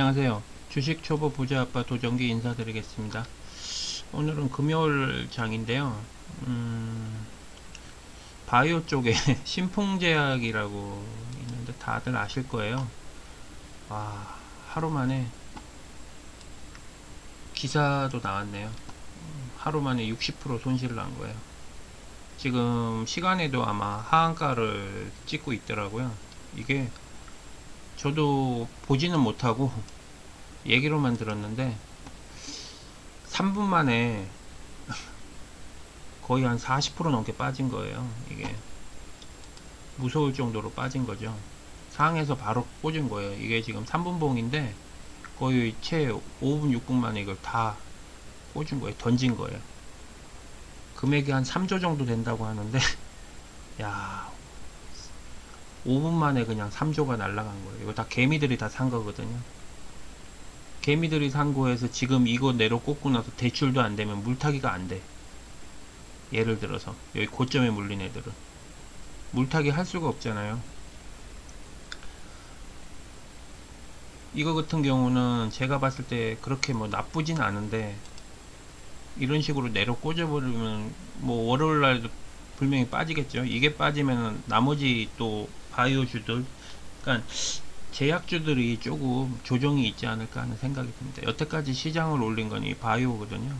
안녕하세요. 주식 초보 부자 아빠 도정기 인사드리겠습니다. 오늘은 금요일 장인데요. 바이오 쪽에 신풍제약이라고 있는데 다들 아실 거예요. 와, 하루 만에 기사도 나왔네요. 하루 만에 60% 손실을 난 거예요. 지금 시간에도 아마 하한가를 찍고 있더라고요. 이게 저도 보지는 못하고 얘기로만 들었는데 3분 만에 거의 한 40% 넘게 빠진 거예요. 이게 무서울 정도로 빠진 거죠. 상에서 바로 꽂은 거예요. 이게 지금 3분봉인데 거의 채 5분 6분 만에 이걸 다 꽂은 거예요. 던진 거예요. 금액이 한 3조 정도 된다고 하는데 야, 5분 만에 그냥 3조가 날라간 거예요. 이거 다 개미들이 다 산 거거든요. 개미들이 산 거에서 지금 이거 내로 꽂고 나서 대출도 안 되면 물타기가 안 돼. 예를 들어서 여기 고점에 물린 애들은 물타기 할 수가 없잖아요. 이거 같은 경우는 제가 봤을 때 그렇게 뭐 나쁘진 않은데 이런 식으로 내로 꽂아버리면 뭐 월요일날도 분명히 빠지겠죠. 이게 빠지면 나머지 또 바이오주들, 그러니까 제약주들이 조금 조정이 있지 않을까 하는 생각이 듭니다. 여태까지 시장을 올린 건 이 바이오거든요.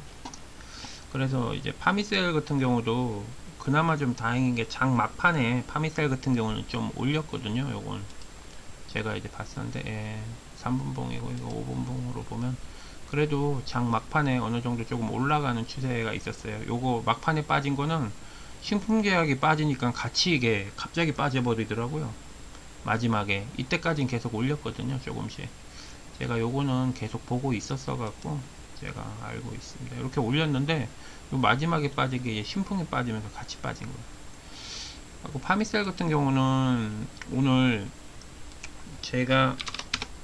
그래서 이제 파미셀 같은 경우도 그나마 좀 다행인 게 장 막판에 파미셀 같은 경우는 좀 올렸거든요. 요건 제가 이제 봤었는데 3분봉이고 이거 5분봉으로 보면 그래도 장 막판에 어느 정도 조금 올라가는 추세가 있었어요. 요거 막판에 빠진 거는 신풍계약이 빠지니까 같이 이게 갑자기 빠져버리더라고요. 마지막에 이때까지는 계속 올렸거든요. 조금씩 제가 요거는 계속 보고 있었어 갖고 제가 알고 있습니다. 이렇게 올렸는데 요 마지막에 빠진 게 신풍이 빠지면서 같이 빠진 거예요. 그리고 파미셀 같은 경우는 오늘 제가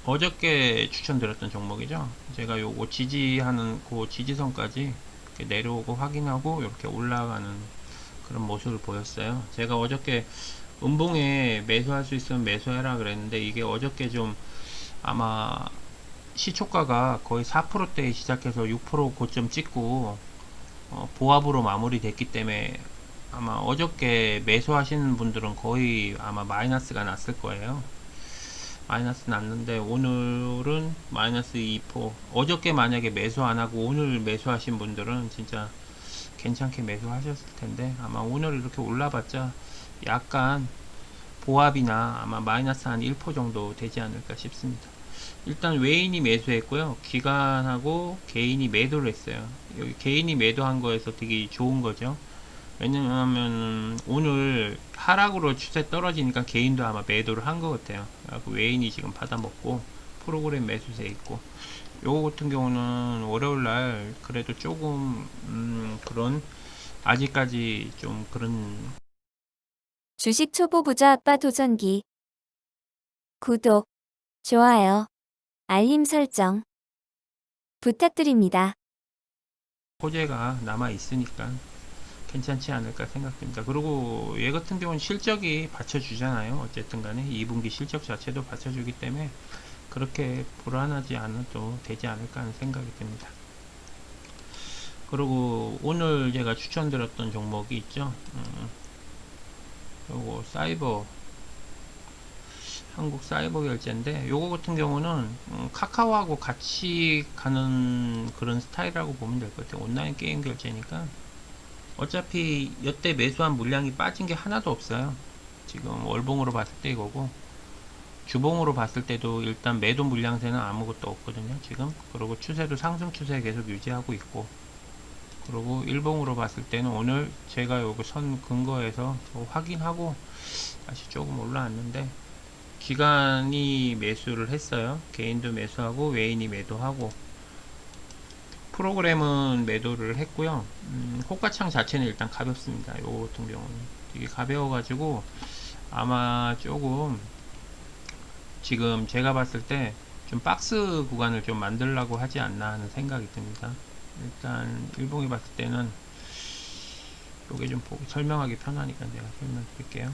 어저께 추천드렸던 종목이죠. 제가 요거 지지하는 그 지지선까지 이렇게 내려오고 확인하고 이렇게 올라가는 그런 모습을 보였어요. 제가 어저께 음봉에 매수할 수 있으면 매수해라 그랬는데 이게 어저께 좀 아마 시초가가 거의 4%대에 시작해서 6% 고점 찍고 보합으로 마무리됐기 때문에 아마 어저께 매수하시는 분들은 거의 아마 마이너스가 났을 거예요. 마이너스 났는데 오늘은 마이너스 2%. 어저께 만약에 매수 안 하고 오늘 매수하신 분들은 진짜 괜찮게 매수하셨을 텐데 아마 오늘 이렇게 올라봤자 약간 보합이나 아마 마이너스 한 1% 정도 되지 않을까 싶습니다. 일단 외인이 매수했고요. 기관하고 개인이 매도를 했어요. 여기 개인이 매도한 거에서 되게 좋은 거죠. 왜냐면 오늘 하락으로 추세 떨어지니까 개인도 아마 매도를 한 것 같아요. 외인이 지금 받아먹고 프로그램 매수세 있고 요거 같은 경우는 월요일날 그래도 조금 그런 아직까지 좀 그런 주식 초보 부자 아빠 도전기. 구독, 좋아요, 알림 설정 부탁드립니다. 호재가 남아 있으니까 괜찮지 않을까 생각됩니다. 그리고 얘 같은 경우는 실적이 받쳐주잖아요. 어쨌든 간에 2분기 실적 자체도 받쳐주기 때문에 그렇게 불안하지 않아도 되지 않을까 하는 생각이 듭니다. 그리고 오늘 제가 추천드렸던 종목이 있죠. 요거 사이버 한국 사이버 결제인데 요거 같은 경우는 카카오하고 같이 가는 그런 스타일이라고 보면 될 것 같아요. 온라인 게임 결제니까 어차피 여태 매수한 물량이 빠진 게 하나도 없어요. 지금 월봉으로 봤을 때 이거고 주봉으로 봤을 때도 일단 매도 물량세는 아무것도 없거든요. 지금 그리고 추세도 상승 추세 계속 유지하고 있고 그리고 일봉으로 봤을 때는 오늘 제가 요거 선 근거에서 확인하고 다시 조금 올라왔는데 기관이 매수를 했어요. 개인도 매수하고 외인이 매도하고 프로그램은 매도를 했고요. 호가창 자체는 일단 가볍습니다. 요 같은 경우는 되게 가벼워 가지고 아마 조금 지금 제가 봤을 때 좀 박스 구간을 좀 만들려고 하지 않나 하는 생각이 듭니다. 일단 일봉이 봤을 때는 요게 좀 설명하기 편하니까 제가 설명드릴게요.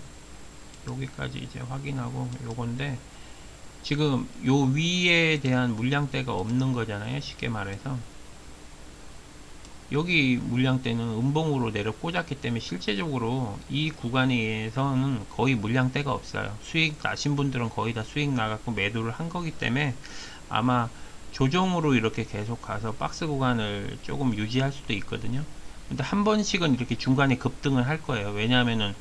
여기까지 이제 확인하고 요건데 지금 요 위에 대한 물량대가 없는 거잖아요. 쉽게 말해서 여기 물량대는 음봉으로 내려 꽂았기 때문에 실제적으로 이 구간에서는 거의 물량대가 없어요. 수익 나신 분들은 거의 다 수익 나갖고 매도를 한 거기 때문에 아마 조정으로 이렇게 계속 가서 박스 구간을 조금 유지할 수도 있거든요. 근데 한 번씩은 이렇게 중간에 급등을 할 거예요. 왜냐하면은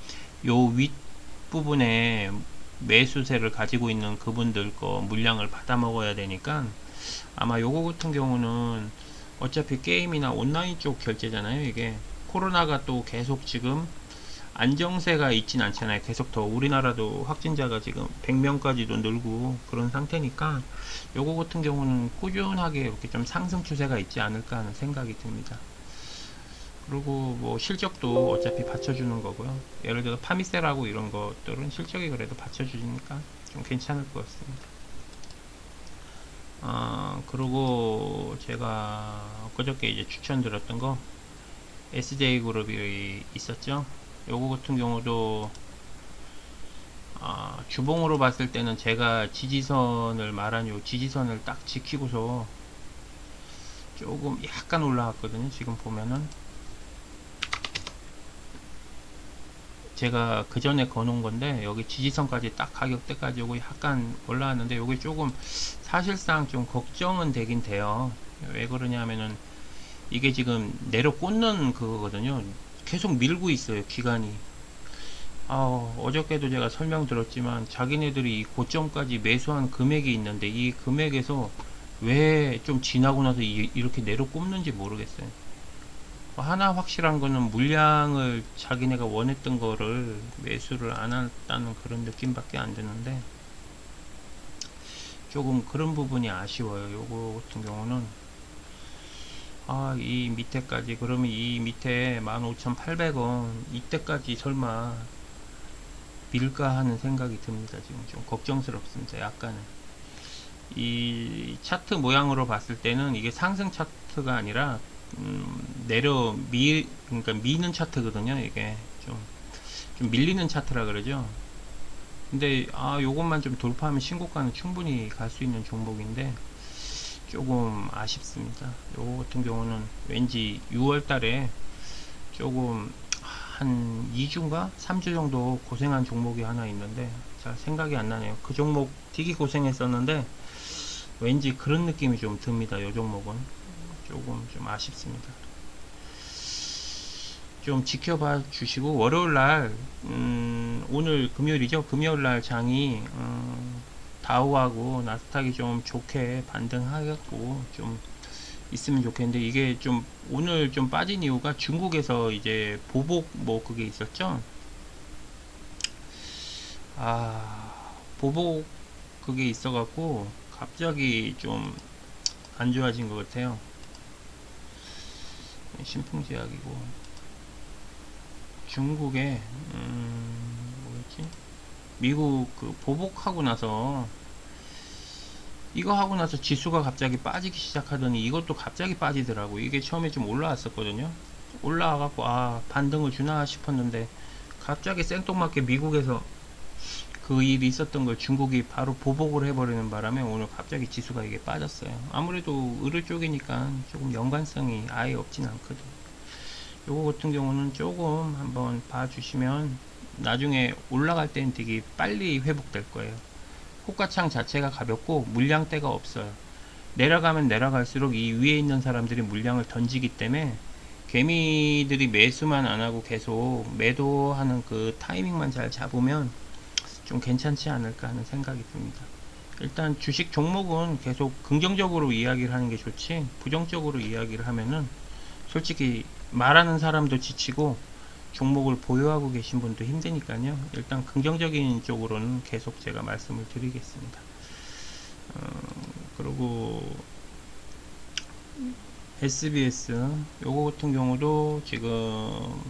요 윗부분에 매수세를 가지고 있는 그분들 거 물량을 받아 먹어야 되니까 아마 요거 같은 경우는 어차피 게임이나 온라인 쪽 결제잖아요. 이게 코로나가 또 계속 지금 안정세가 있진 않잖아요. 계속 더 우리나라도 확진자가 지금 100명까지도 늘고 그런 상태니까 요거 같은 경우는 꾸준하게 이렇게 좀 상승 추세가 있지 않을까 하는 생각이 듭니다. 그리고 뭐 실적도 어차피 받쳐주는 거고요. 예를 들어 파미세라고 이런 것들은 실적이 그래도 받쳐주니까 좀 괜찮을 것 같습니다. 그리고 제가 엊그저께 이제 추천드렸던 거 SJ그룹이 있었죠. 요거 같은 경우도 주봉으로 봤을 때는 제가 지지선을 말한 요 지지선을 딱 지키고서 조금 약간 올라왔거든요. 지금 보면은 제가 그 전에 거놓은 건데 여기 지지선까지 딱 가격대까지 오고 약간 올라왔는데 여기 조금 사실상 좀 걱정은 되긴 돼요. 왜 그러냐면은 이게 지금 내려 꽂는 그거거든요. 계속 밀고 있어요, 기간이. 어저께도 제가 설명드렸지만 자기네들이 이 고점까지 매수한 금액이 있는데 이 금액에서 왜 좀 지나고 나서 이렇게 내려 꼽는지 모르겠어요. 하나 확실한 거는 물량을 자기네가 원했던 거를 매수를 안 했다는 그런 느낌밖에 안 드는데 조금 그런 부분이 아쉬워요. 요거 같은 경우는 이 밑에까지 그러면 이 밑에 15,800원 이때까지 설마 밀까 하는 생각이 듭니다. 지금 좀 걱정스럽습니다. 약간은 이 차트 모양으로 봤을 때는 이게 상승 차트가 아니라 그러니까 미는 차트거든요. 이게 좀 밀리는 차트라 그러죠. 근데 요것만 좀 돌파하면 신고가는 충분히 갈 수 있는 종목인데 조금 아쉽습니다. 요거 같은 경우는 왠지 6월 달에 조금 한 2주인가 3주 정도 고생한 종목이 하나 있는데 잘 생각이 안 나네요. 그 종목 되게 고생했었는데 왠지 그런 느낌이 좀 듭니다. 요 종목은 조금 좀 아쉽습니다. 좀 지켜봐 주시고 월요일날 오늘 금요일이죠. 금요일날 장이 다우하고 나스닥이 좀 좋게 반등하겠고 좀 있으면 좋겠는데 이게 좀 오늘 좀 빠진 이유가 중국에서 이제 보복 뭐 그게 있었죠. 보복 그게 있어갖고 갑자기 좀 안 좋아진 것 같아요. 신풍제약이고 중국에 뭐였지? 미국 그 보복하고 나서 이거 하고 나서 지수가 갑자기 빠지기 시작하더니 이것도 갑자기 빠지더라고. 이게 처음에 좀 올라왔었거든요. 올라와갖고 반등을 주나 싶었는데 갑자기 생뚱맞게 미국에서 그 일이 있었던 걸 중국이 바로 보복을 해버리는 바람에 오늘 갑자기 지수가 이게 빠졌어요. 아무래도 의료 쪽이니까 조금 연관성이 아예 없진 않거든. 요거 같은 경우는 조금 한번 봐주시면 나중에 올라갈 때는 되게 빨리 회복될 거예요. 호가창 자체가 가볍고 물량대가 없어요. 내려가면 내려갈수록 이 위에 있는 사람들이 물량을 던지기 때문에 개미들이 매수만 안 하고 계속 매도하는 그 타이밍만 잘 잡으면 좀 괜찮지 않을까 하는 생각이 듭니다. 일단 주식 종목은 계속 긍정적으로 이야기를 하는 게 좋지 부정적으로 이야기를 하면은 솔직히 말하는 사람도 지치고 종목을 보유하고 계신 분도 힘드니까요. 일단 긍정적인 쪽으로는 계속 제가 말씀을 드리겠습니다. 그리고 SBS 요거 같은 경우도 지금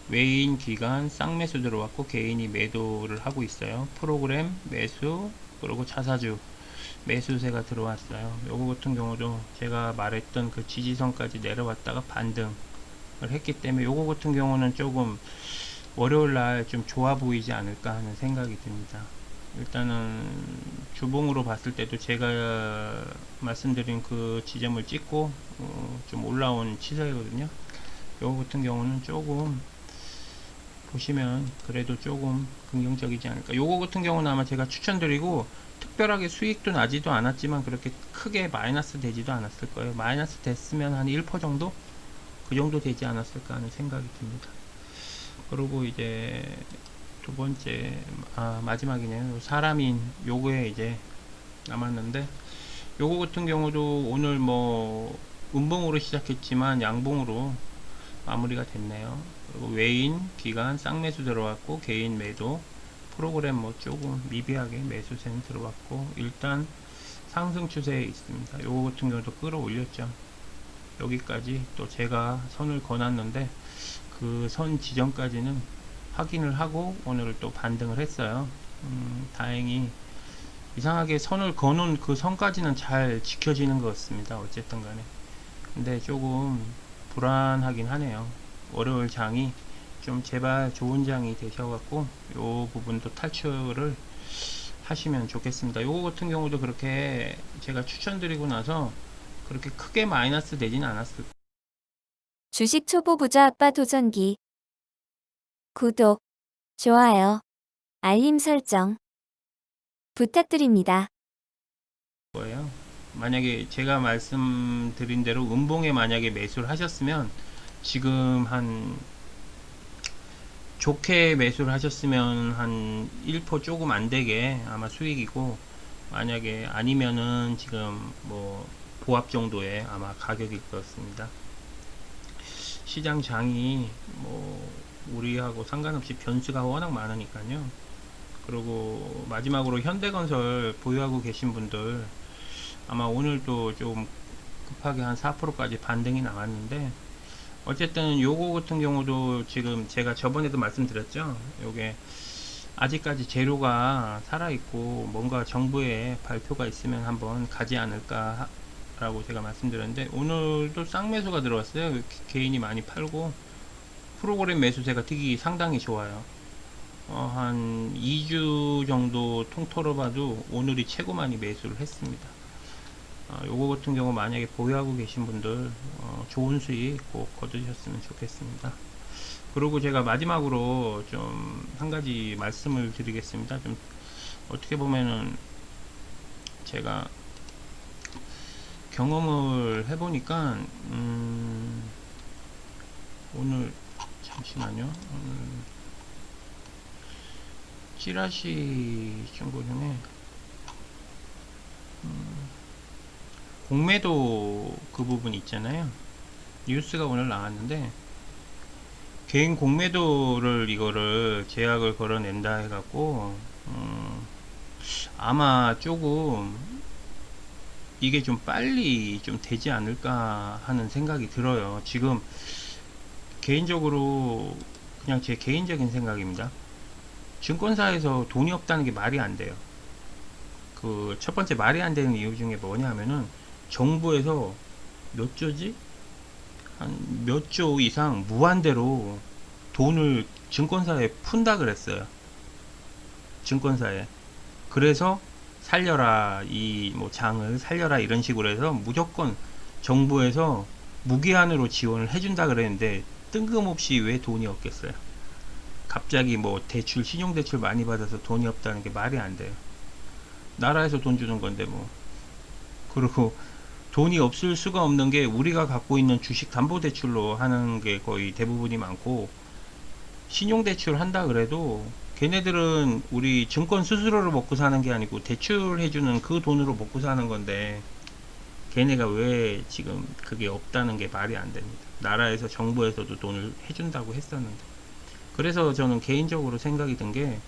외인 기간 쌍매수 들어왔고 개인이 매도를 하고 있어요. 프로그램 매수 그리고 자사주 매수세가 들어왔어요. 요거 같은 경우도 제가 말했던 그 지지선까지 내려왔다가 반등을 했기 때문에 요거 같은 경우는 조금 월요일날 좀 좋아 보이지 않을까 하는 생각이 듭니다. 일단은 주봉으로 봤을 때도 제가 말씀드린 그 지점을 찍고 좀 올라온 치사이거든요. 요거 같은 경우는 조금 보시면 그래도 조금 긍정적이지 않을까. 요거 같은 경우는 아마 제가 추천드리고 특별하게 수익도 나지도 않았지만 그렇게 크게 마이너스 되지도 않았을 거예요. 마이너스 됐으면 한 1% 정도? 그 정도 되지 않았을까 하는 생각이 듭니다. 그리고 이제 두 번째, 마지막이네요. 사람인 요거에 이제 남았는데, 요거 같은 경우도 오늘 뭐 음봉으로 시작했지만 양봉으로 마무리가 됐네요. 그리고 외인, 기간, 쌍매수 들어왔고, 개인 매도, 프로그램 뭐 조금 미비하게 매수세는 들어왔고, 일단 상승 추세에 있습니다. 요거 같은 경우도 끌어올렸죠. 여기까지 또 제가 선을 거놨는데, 그 선 지점까지는 확인을 하고 오늘 또 반등을 했어요. 다행히 이상하게 선을 거놓은 그 선까지는 잘 지켜지는 것 같습니다. 어쨌든 간에. 근데 조금 불안하긴 하네요. 월요일 장이 좀 제발 좋은 장이 되셔갖고 요 부분도 탈출을 하시면 좋겠습니다. 요거 같은 경우도 그렇게 제가 추천드리고 나서 그렇게 크게 마이너스 되진 않았을. 주식 초보 부자 아빠 도전기. 구독, 좋아요, 알림 설정 부탁드립니다. 거예요. 만약에 제가 말씀드린 대로 음봉에 만약에 매수를 하셨으면 지금 한 좋게 매수를 하셨으면 한 1% 조금 안 되게 아마 수익이고, 만약에 아니면은 지금 뭐 보합 정도의 아마 가격일 것 같습니다. 시장 장이 뭐 우리하고 상관없이 변수가 워낙 많으니까요. 그리고 마지막으로 현대건설 보유하고 계신 분들 아마 오늘도 좀 급하게 한 4%까지 반등이 나왔는데, 어쨌든 요거 같은 경우도 지금 제가 저번에도 말씀드렸죠. 요게 아직까지 재료가 살아있고 뭔가 정부의 발표가 있으면 한번 가지 않을까 라고 제가 말씀드렸는데, 오늘도 쌍매수가 들어왔어요. 개인이 많이 팔고 프로그램 매수세가 되게 상당히 좋아요. 한 2주 정도 통틀어 봐도 오늘이 최고 많이 매수를 했습니다. 요거 같은 경우 만약에 보유하고 계신 분들 좋은 수익 꼭 거두셨으면 좋겠습니다. 그리고 제가 마지막으로 좀 한 가지 말씀을 드리겠습니다. 좀 어떻게 보면은 제가 경험을 해보니까 오늘 잠시만요. 찌라시 정보 중에 공매도 그 부분 있잖아요. 뉴스가 오늘 나왔는데 개인 공매도를 이거를 제약을 걸어낸다 해갖고 아마 조금 이게 좀 빨리 좀 되지 않을까 하는 생각이 들어요. 지금 개인적으로 그냥 제 개인적인 생각입니다. 증권사에서 돈이 없다는 게 말이 안 돼요. 그 첫 번째 말이 안 되는 이유 중에 뭐냐면은 정부에서 몇 조지? 한 몇 조 이상 무한대로 돈을 증권사에 푼다 그랬어요. 증권사에. 그래서 살려라, 이 뭐 장을 살려라 이런 식으로 해서 무조건 정부에서 무기한으로 지원을 해준다 그랬는데 뜬금없이 왜 돈이 없겠어요. 갑자기 뭐 대출, 신용대출 많이 받아서 돈이 없다는 게 말이 안 돼요. 나라에서 돈 주는 건데 뭐. 그리고 돈이 없을 수가 없는 게 우리가 갖고 있는 주식 담보 대출로 하는 게 거의 대부분이 많고, 신용대출 한다 그래도 걔네들은 우리 증권 수수료를 먹고 사는 게 아니고 대출해주는 그 돈으로 먹고 사는 건데, 걔네가 왜 지금 그게 없다는 게 말이 안 됩니다. 나라에서 정부에서도 돈을 해준다고 했었는데. 그래서 저는 개인적으로 생각이 든 게,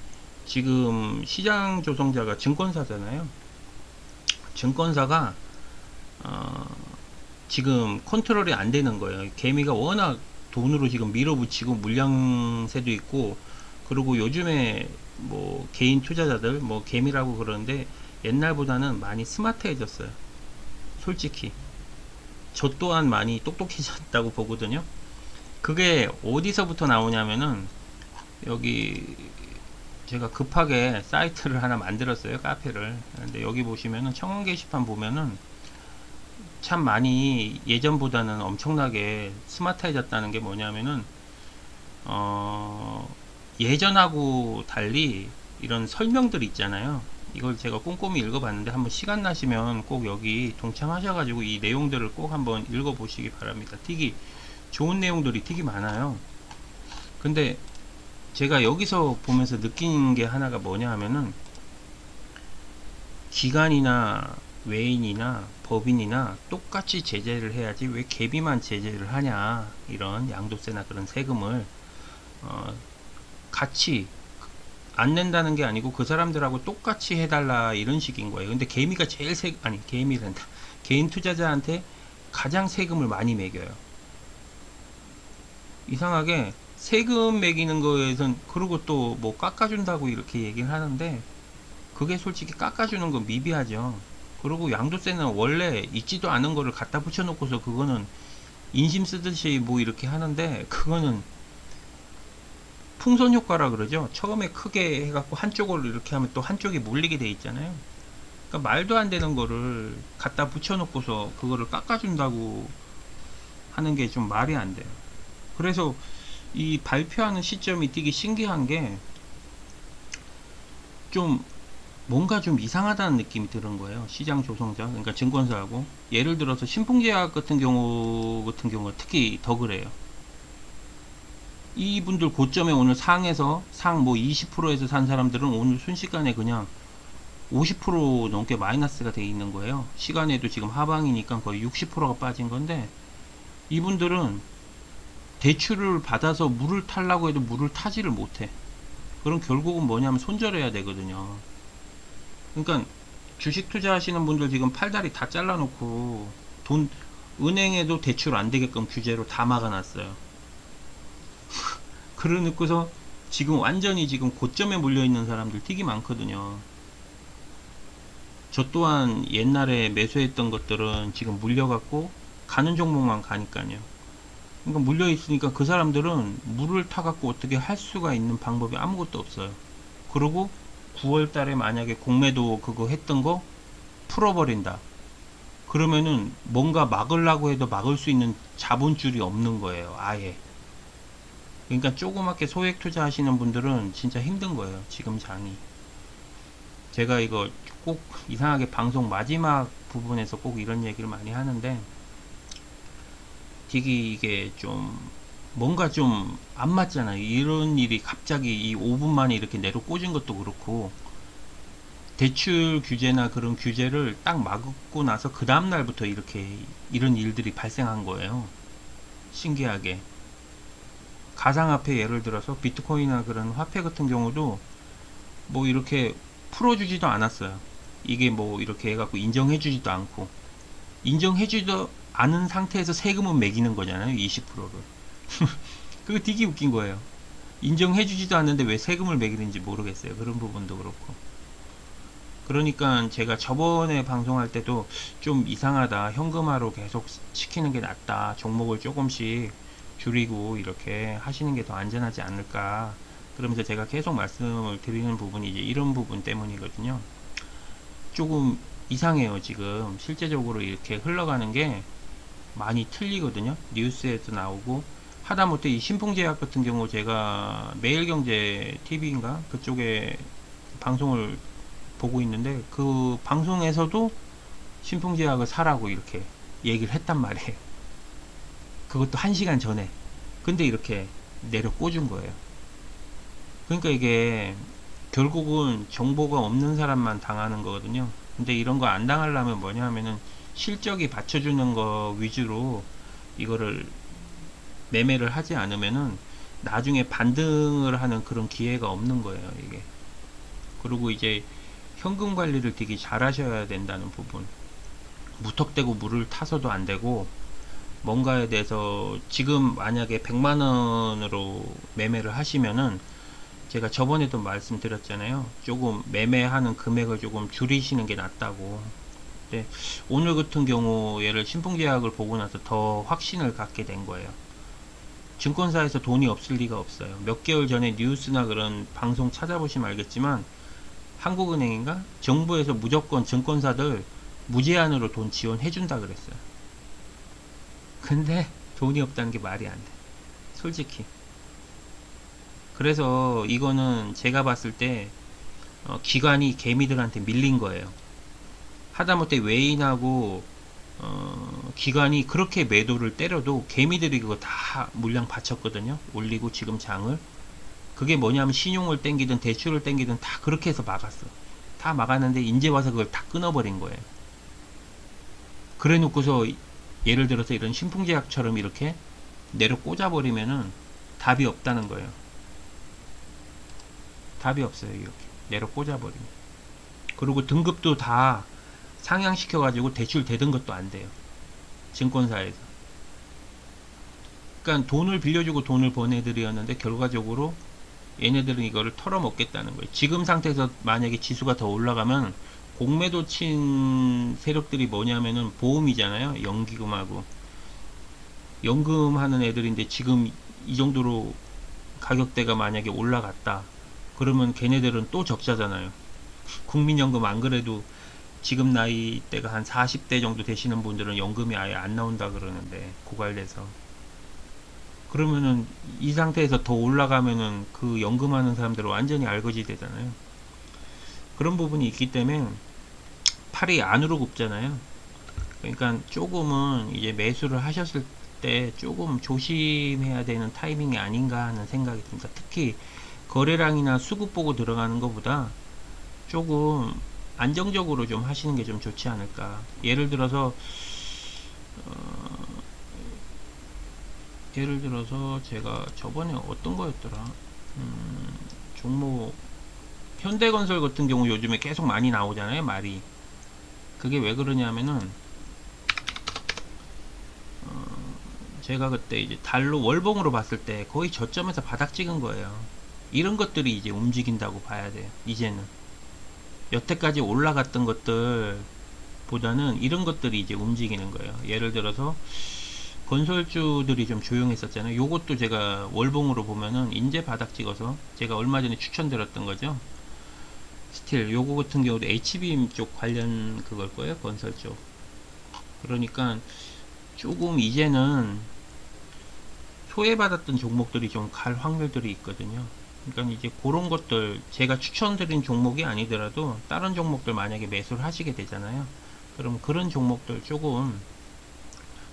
지금 시장 조성자가 증권사잖아요. 증권사가 지금 컨트롤이 안 되는 거예요. 개미가 워낙 돈으로 지금 밀어붙이고 물량세도 있고, 그리고 요즘에 뭐 개인 투자자들 뭐 개미라고 그러는데 옛날보다는 많이 스마트해졌어요. 솔직히 저 또한 많이 똑똑해졌다고 보거든요. 그게 어디서부터 나오냐면은 여기 제가 급하게 사이트를 하나 만들었어요. 카페를. 근데 여기 보시면은 청원 게시판 보면은 참 많이 예전보다는 엄청나게 스마트해졌다는 게 뭐냐면은 예전하고 달리 이런 설명들 있잖아요. 이걸 제가 꼼꼼히 읽어봤는데 한번 시간 나시면 꼭 여기 동참하셔가지고 이 내용들을 꼭 한번 읽어보시기 바랍니다. 되게 좋은 내용들이 되게 많아요. 근데 제가 여기서 보면서 느낀 게 하나가 뭐냐 하면은 기관이나 외인이나 법인이나 똑같이 제재를 해야지 왜 개비만 제재를 하냐, 이런 양도세나 그런 세금을 같이 안 낸다는 게 아니고 그 사람들하고 똑같이 해달라, 이런 식인 거예요. 근데 개미가 제일 개미란다, 개인 투자자한테 가장 세금을 많이 매겨요. 이상하게 세금 매기는 거에선, 그리고 또 뭐 깎아준다고 이렇게 얘기를 하는데 그게 솔직히 깎아주는 건 미비하죠. 그리고 양도세는 원래 있지도 않은 거를 갖다 붙여놓고서 그거는 인심 쓰듯이 뭐 이렇게 하는데, 그거는 풍선 효과라 그러죠. 처음에 크게 해갖고 한쪽을 이렇게 하면 또 한쪽이 몰리게 돼 있잖아요. 그러니까 말도 안 되는 거를 갖다 붙여놓고서 그거를 깎아준다고 하는 게 좀 말이 안 돼요. 그래서 이 발표하는 시점이 되게 신기한 게 좀 뭔가 좀 이상하다는 느낌이 드는 거예요. 시장 조성자, 그러니까 증권사하고. 예를 들어서 신풍제약 같은 경우가 특히 더 그래요. 이분들 고점에 오늘 상 뭐 20%에서 산 사람들은 오늘 순식간에 그냥 50% 넘게 마이너스가 돼 있는 거예요. 시간에도 지금 하방이니까 거의 60%가 빠진 건데, 이분들은 대출을 받아서 물을 타려고 해도 물을 타지를 못해. 그럼 결국은 뭐냐면 손절해야 되거든요. 그러니까 주식 투자하시는 분들 지금 팔다리 다 잘라놓고 돈, 은행에도 대출 안 되게끔 규제로 다 막아놨어요. 그래 놓고서 지금 완전히 지금 고점에 몰려있는 사람들 되게 많거든요. 저 또한 옛날에 매수했던 것들은 지금 물려갖고 가는 종목만 가니까요. 그러니까 물려있으니까 그 사람들은 물을 타갖고 어떻게 할 수가 있는 방법이 아무것도 없어요. 그리고 9월 달에 만약에 공매도 그거 했던 거 풀어버린다. 그러면은 뭔가 막으려고 해도 막을 수 있는 자본줄이 없는 거예요. 아예. 그러니까 조그맣게 소액 투자하시는 분들은 진짜 힘든 거예요. 지금 장이. 제가 이거 꼭 이상하게 방송 마지막 부분에서 꼭 이런 얘기를 많이 하는데, 되게 이게 좀 뭔가 좀 안 맞잖아요. 이런 일이 갑자기 이 5분 만에 이렇게 내려 꽂은 것도 그렇고, 대출 규제나 그런 규제를 딱 막고 나서 그 다음날부터 이렇게 이런 일들이 발생한 거예요. 신기하게. 가상화폐 예를 들어서 비트코인이나 그런 화폐 같은 경우도 뭐 이렇게 풀어주지도 않았어요. 이게 뭐 이렇게 해갖고 인정해주지도 않고, 인정해주지도 않은 상태에서 세금은 매기는 거잖아요. 20%를. 그거 되게 웃긴 거예요. 인정해주지도 않는데 왜 세금을 매기는지 모르겠어요. 그런 부분도 그렇고. 그러니까 제가 저번에 방송할 때도 좀 이상하다, 현금화로 계속 시키는 게 낫다, 종목을 조금씩 줄이고 이렇게 하시는 게 더 안전하지 않을까, 그러면서 제가 계속 말씀을 드리는 부분이 이제 이런 부분 때문이거든요. 조금 이상해요. 지금 실제적으로 이렇게 흘러가는 게 많이 틀리거든요. 뉴스에도 나오고, 하다못해 이 신풍제약 같은 경우 제가 매일경제 TV인가 그쪽에 방송을 보고 있는데, 그 방송에서도 신풍제약을 사라고 이렇게 얘기를 했단 말이에요. 그것도 1시간 전에. 근데 이렇게 내려 꽂은 거예요. 그러니까 이게 결국은 정보가 없는 사람만 당하는 거거든요. 근데 이런 거 안 당하려면 뭐냐 하면은 실적이 받쳐주는 거 위주로 이거를 매매를 하지 않으면은 나중에 반등을 하는 그런 기회가 없는 거예요, 이게. 그리고 이제 현금 관리를 되게 잘 하셔야 된다는 부분. 무턱대고 물을 타서도 안 되고, 뭔가에 대해서 지금 만약에 100만원으로 매매를 하시면은, 제가 저번에도 말씀드렸잖아요. 조금 매매하는 금액을 조금 줄이시는 게 낫다고. 근데 오늘 같은 경우 얘를 신풍제약을 보고 나서 더 확신을 갖게 된 거예요. 증권사에서 돈이 없을 리가 없어요. 몇 개월 전에 뉴스나 그런 방송 찾아보시면 알겠지만 한국은행인가 정부에서 무조건 증권사들 무제한으로 돈 지원해준다 그랬어요. 근데 돈이 없다는 게 말이 안 돼. 솔직히. 그래서 이거는 제가 봤을 때 기관이 개미들한테 밀린 거예요. 하다못해 외인하고 기관이 그렇게 매도를 때려도 개미들이 그거 다 물량 바쳤거든요. 올리고 지금 장을. 그게 뭐냐면 신용을 땡기든 대출을 땡기든 다 그렇게 해서 막았어. 다 막았는데 이제 와서 그걸 다 끊어버린 거예요. 그래 놓고서 예를 들어서 이런 신풍제약처럼 이렇게 내려 꽂아버리면은 답이 없다는 거예요. 답이 없어요. 이렇게 내려 꽂아버리면. 그리고 등급도 다 상향시켜가지고 대출 되던 것도 안 돼요. 증권사에서. 그러니까 돈을 빌려주고 돈을 번 애들이었는데 결과적으로 얘네들은 이거를 털어먹겠다는 거예요. 지금 상태에서 만약에 지수가 더 올라가면 공매도 친 세력들이 뭐냐면은 보험이잖아요. 연기금하고. 연금하는 애들인데 지금 이 정도로 가격대가 만약에 올라갔다. 그러면 걔네들은 또 적자잖아요. 국민연금 안 그래도 지금 나이대가 한 40대 정도 되시는 분들은 연금이 아예 안 나온다 그러는데 고갈돼서 그러면은 이 상태에서 더 올라가면은 그 연금하는 사람들은 완전히 알거지 되잖아요. 그런 부분이 있기 때문에 팔이 안으로 굽잖아요. 그러니까 조금은 이제 매수를 하셨을 때 조금 조심해야 되는 타이밍이 아닌가 하는 생각이 듭니다. 특히 거래량이나 수급 보고 들어가는 것보다 조금 안정적으로 좀 하시는 게 좀 좋지 않을까. 예를 들어서 제가 저번에 어떤 거였더라. 종목 현대건설 같은 경우 요즘에 계속 많이 나오잖아요, 말이. 그게 왜 그러냐면은 제가 그때 이제 달로 월봉으로 봤을 때 거의 저점에서 바닥 찍은 거예요. 이런 것들이 이제 움직인다고 봐야 돼요. 이제는 여태까지 올라갔던 것들 보다는 이런 것들이 이제 움직이는 거예요. 예를 들어서 건설주들이 좀 조용했었잖아요. 요것도 제가 월봉으로 보면은 인제 바닥 찍어서 제가 얼마 전에 추천드렸던 거죠. 스틸 요거 같은 경우도 HBM 쪽 관련 그걸 거예요. 건설 쪽. 그러니까 조금 이제는 소외받았던 종목들이 좀 갈 확률들이 있거든요. 그러니까 이제 그런 것들 제가 추천드린 종목이 아니더라도 다른 종목들 만약에 매수를 하시게 되잖아요. 그럼 그런 종목들 조금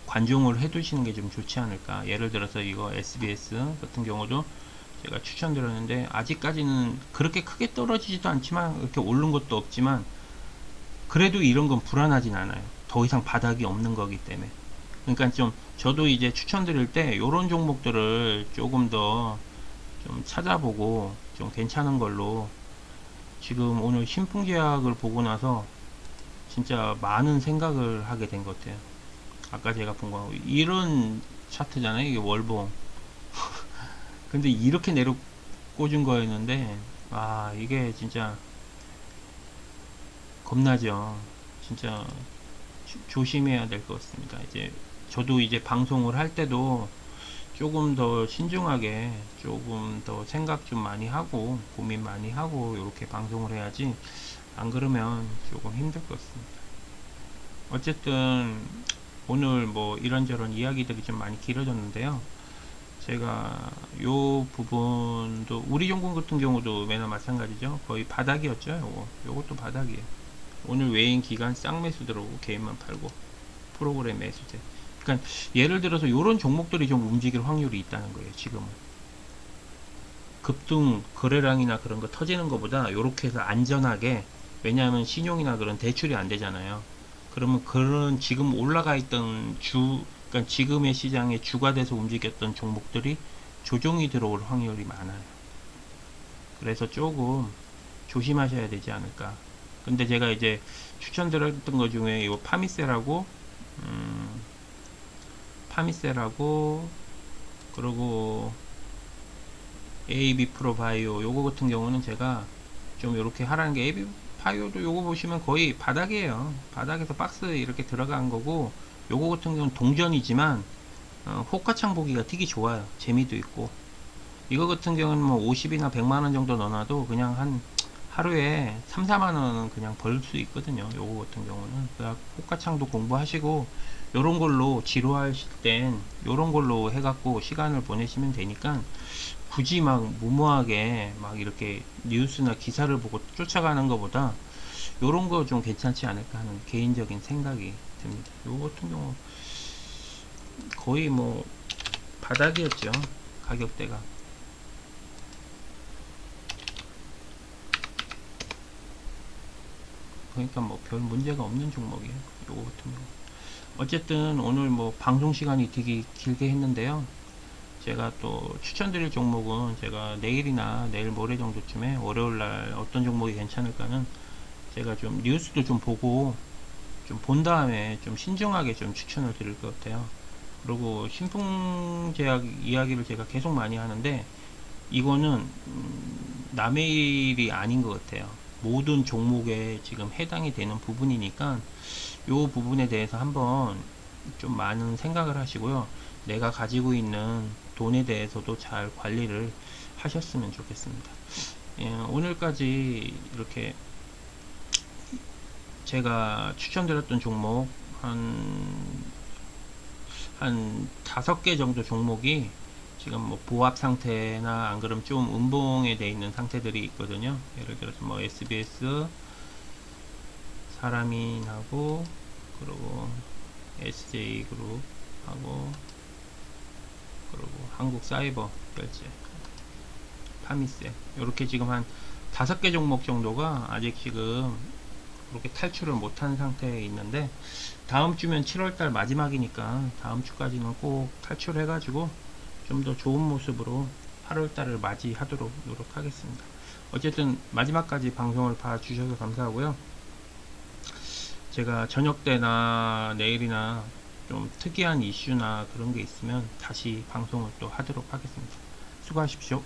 관종을 해두시는 게 좀 좋지 않을까. 예를 들어서 이거 SBS 같은 경우도 제가 추천드렸는데 아직까지는 그렇게 크게 떨어지지도 않지만 이렇게 오른 것도 없지만 그래도 이런 건 불안하진 않아요. 더 이상 바닥이 없는 거기 때문에. 그러니까 좀 저도 이제 추천드릴 때 이런 종목들을 조금 더 좀 찾아보고 좀 괜찮은 걸로 지금 오늘 신풍제약을 보고 나서 진짜 많은 생각을 하게 된 것 같아요. 아까 제가 본 거 이런 차트잖아요. 이게 월봉. 근데 이렇게 내려 꽂은 거였는데 아 이게 진짜 겁나죠. 진짜 조심해야 될 것 같습니다. 이제 저도 이제 방송을 할 때도 조금 더 신중하게 조금 더 생각 좀 많이 하고 고민 많이 하고 이렇게 방송을 해야지 안 그러면 조금 힘들 것 같습니다. 어쨌든 오늘 뭐 이런저런 이야기들이 좀 많이 길어졌는데요. 제가 요 부분도 우리 종군 같은 경우도 매너 마찬가지죠. 거의 바닥이었죠. 요것도 바닥이에요. 오늘 외인 기간 쌍매수 들어오고 개인만 팔고 프로그램 매수제. 그러니까 예를 들어서 요런 종목들이 좀 움직일 확률이 있다는 거예요. 지금은 급등 거래량이나 그런 거 터지는 것보다 요렇게 해서 안전하게, 왜냐하면 신용이나 그런 대출이 안 되잖아요. 그러면 그런 지금 올라가 있던 그러니까 지금의 시장에 주가 돼서 움직였던 종목들이 조정이 들어올 확률이 많아요. 그래서 조금 조심하셔야 되지 않을까. 근데 제가 이제 추천드렸던 것 중에 이 파미셀하고 그리고 AB 프로바이오 요거 같은 경우는 제가 좀 이렇게 하라는 게, AB 파이오도 요거 보시면 거의 바닥이에요. 바닥에서 박스 이렇게 들어간 거고, 요거 같은 경우는 동전이지만 호가창 보기가 되게 좋아요. 재미도 있고. 이거 같은 경우는 뭐 50이나 100만원 정도 넣어놔도 그냥 한 하루에 3, 4만원은 그냥 벌 수 있거든요. 요거 같은 경우는. 그래서 호가창도 공부하시고, 요런 걸로 지루하실 땐 요런 걸로 해갖고 시간을 보내시면 되니까, 굳이 막 무모하게 막 이렇게 뉴스나 기사를 보고 쫓아가는 것보다 요런 거 좀 괜찮지 않을까 하는 개인적인 생각이 듭니다. 요거 같은 경우 거의 뭐 바닥이었죠. 가격대가. 그러니까 뭐 별 문제가 없는 종목이에요. 요거 같은 경우. 어쨌든 오늘 뭐 방송 시간이 되게 길게 했는데요. 제가 또 추천드릴 종목은 제가 내일이나 내일 모레 정도쯤에 월요일날 어떤 종목이 괜찮을까는 제가 좀 뉴스도 좀 보고 좀 본 다음에 좀 신중하게 좀 추천을 드릴 것 같아요. 그리고 신풍제약 이야기를 제가 계속 많이 하는데 이거는 남의 일이 아닌 것 같아요. 모든 종목에 지금 해당이 되는 부분이니까 요 부분에 대해서 한번 좀 많은 생각을 하시고요. 내가 가지고 있는 돈에 대해서도 잘 관리를 하셨으면 좋겠습니다. 예, 오늘까지 이렇게 제가 추천드렸던 종목 한 5개 정도 종목이 지금 뭐 보합 상태나 안 그러면 좀 음봉에 돼 있는 상태들이 있거든요. 예를 들어서 뭐 SBS, 사람인하고, 그리고 SJ그룹하고, 그리고 한국사이버 결제, 파미세, 이렇게 지금 한 5개 종목 정도가 아직 지금 그렇게 탈출을 못한 상태에 있는데, 다음 주면 7월달 마지막이니까 다음 주까지는 꼭 탈출해 가지고 좀 더 좋은 모습으로 8월달을 맞이하도록 노력하겠습니다. 어쨌든 마지막까지 방송을 봐주셔서 감사하고요. 제가 저녁 때나 내일이나 좀 특이한 이슈나 그런 게 있으면 다시 방송을 또 하도록 하겠습니다. 수고하십시오.